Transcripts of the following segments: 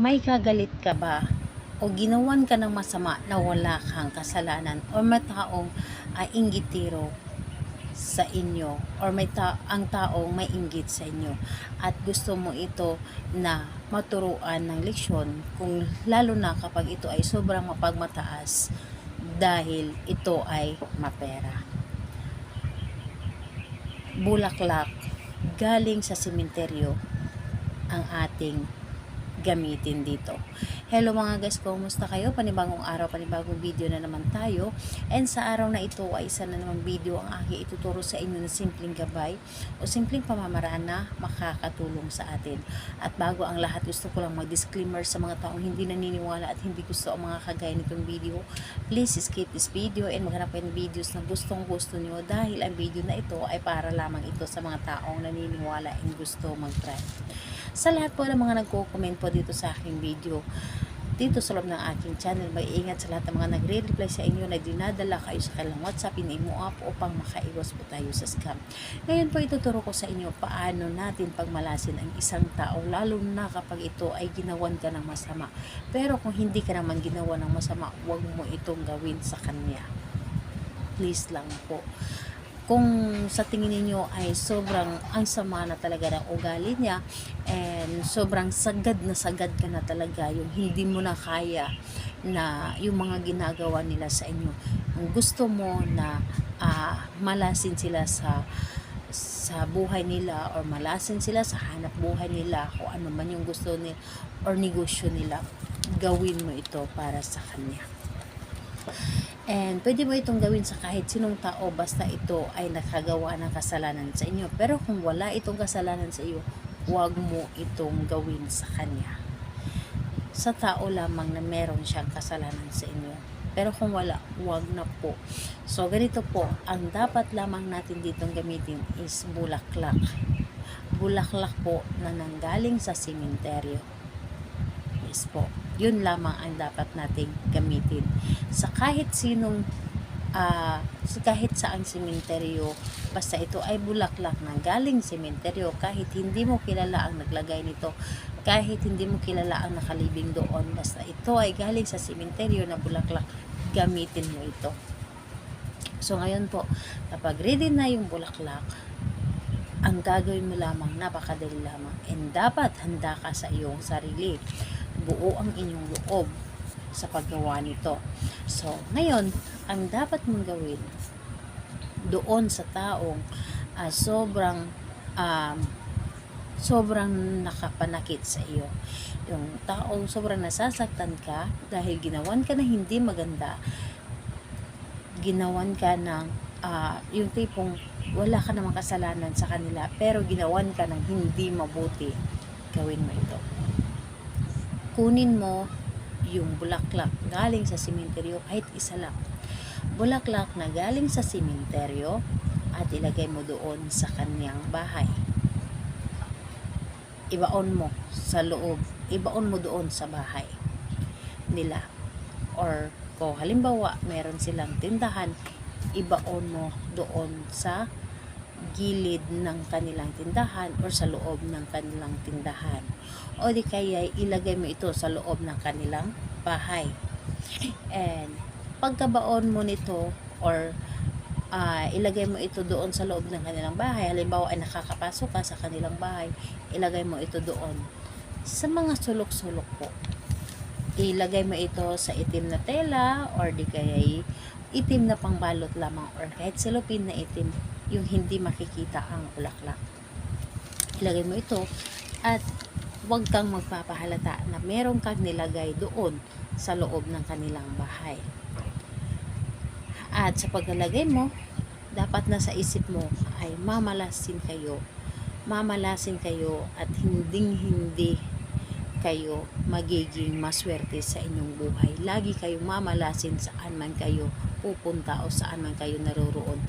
May gagalit ka ba o ginawan ka ng masama na wala kang kasalanan, o may taong inggitiro sa inyo, or ang taong may inggit sa inyo at gusto mo ito na maturuan ng leksyon, kung lalo na kapag ito ay sobrang mapagmataas dahil ito ay mapera. Bulaklak galing sa sementeryo ang ating gamitin dito. Hello mga guys, kumusta kayo? Panibagong araw, panibagong video na naman tayo. And sa araw na ito ay isa na naman video ang aking ituturo sa inyo na simpleng gabay o simpleng pamamaraan na makakatulong sa atin. At bago ang lahat, gusto ko lang mag-disclaimer sa mga taong hindi naniniwala at hindi gusto ang mga kagaya nitong video. Please skip this video and maghanap kayo ng videos na gustong gusto nyo, dahil ang video na ito ay para lamang ito sa mga taong naniniwala and gusto mag-try. Sa lahat po ng mga nagko-comment po dito sa aking video, dito sa loob ng aking channel, may ingat sa lahat ng mga nagre-reply sa inyo na dinadala kayo sa kanilang WhatsApp, in-imo up upang makaiwas po tayo sa scam. Ngayon po ituturo ko sa inyo paano natin pagmalasin ang isang tao, lalo na kapag ito ay ginawan ka ng masama. Pero kung hindi ka naman ginawa ng masama, huwag mo itong gawin sa kanya. Please lang po. Kung sa tingin niyo ay sobrang ang sama na talaga ng ugali niya and sobrang sagad ka na talaga, yung hindi mo na kaya na yung mga ginagawa nila sa inyo, kung gusto mo na malasin sila sa buhay nila, or malasin sila sa hanap buhay nila, kung ano man yung gusto nila or negosyo nila, gawin mo ito para sa kanya. And pwede mo itong gawin sa kahit sinong tao, basta ito ay nakagawa ng kasalanan sa inyo. Pero kung wala itong kasalanan sa iyo, huwag mo itong gawin sa kanya. Sa tao lamang na meron siyang kasalanan sa inyo. Pero kung wala, huwag na po. So ganito po, ang dapat lamang natin ditong gamitin is bulaklak. Bulaklak po na nanggaling sa sementeryo. Yes po. Yun lamang ang dapat nating gamitin sa kahit sinong sa kahit saang sementeryo, basta ito ay bulaklak na galing sementeryo. Kahit hindi mo kilala ang naglagay nito, kahit hindi mo kilala ang nakalibing doon, basta ito ay galing sa sementeryo na bulaklak, gamitin mo ito. So ngayon po, kapag ready na yung bulaklak, ang gagawin mo lamang, napakadali lamang, and dapat handa ka sa iyong sarili. Buo ang inyong loob sa paggawa nito. So, ngayon, ang dapat mong gawin doon sa taong sobrang nakapanakit sa iyo, yung taong sobrang nasasaktan ka dahil ginawan ka na hindi maganda, ginawan ka ng yung tipong wala ka namang kasalanan sa kanila, pero ginawan ka ng hindi mabuti, gawin mo ito. Kunin mo yung bulaklak galing sa sementeryo, kahit isa lang. Bulaklak na galing sa sementeryo, at ilagay mo doon sa kanyang bahay. Ibaon mo sa loob, ibaon mo doon sa bahay nila. Or kung halimbawa meron silang tindahan, ibaon mo doon sa gilid ng kanilang tindahan or sa loob ng kanilang tindahan, o di kaya ilagay mo ito sa loob ng kanilang bahay. And pagkabaon mo nito, or ilagay mo ito doon sa loob ng kanilang bahay, halimbawa ay nakakapasok ka sa kanilang bahay, ilagay mo ito doon sa mga sulok-sulok po. Ilagay mo ito sa itim na tela, or di kaya itim na pangbalot lamang, or kahit silopin na itim, yung hindi makikita ang bulaklak. Ilagay mo ito, at huwag kang magpapahalata na meron kang nilagay doon sa loob ng kanilang bahay. At sa paglalagay mo, dapat na sa isip mo ay mamalasin kayo at hindi kayo magiging maswerte sa inyong buhay. Lagi kayong mamalasin saan man kayo pupunta o saan man kayo naroroon.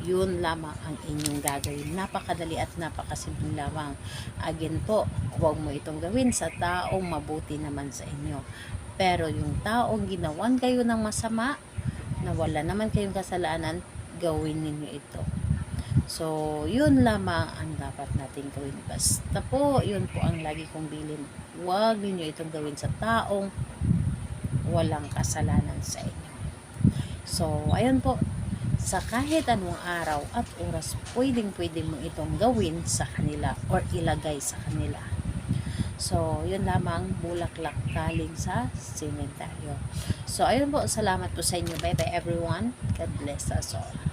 Yun lamang ang inyong gagawin. Napakadali at napakasimple lamang. Again po, huwag mo itong gawin sa taong mabuti naman sa inyo. Pero yung taong ginawan kayo ng masama, na wala naman kayong kasalanan, gawin ninyo ito. So, yun lamang ang dapat nating gawin. Basta po, yun po ang lagi kong bilin. Huwag ninyo itong gawin sa taong walang kasalanan sa inyo. So, ayun po, sa kahit anong araw at oras, pwedeng-pwede mo itong gawin sa kanila or ilagay sa kanila. So, yun lamang, bulaklak galing sa sementeryo. So, ayun po, salamat po sa inyo. Bye-bye everyone. God bless us all.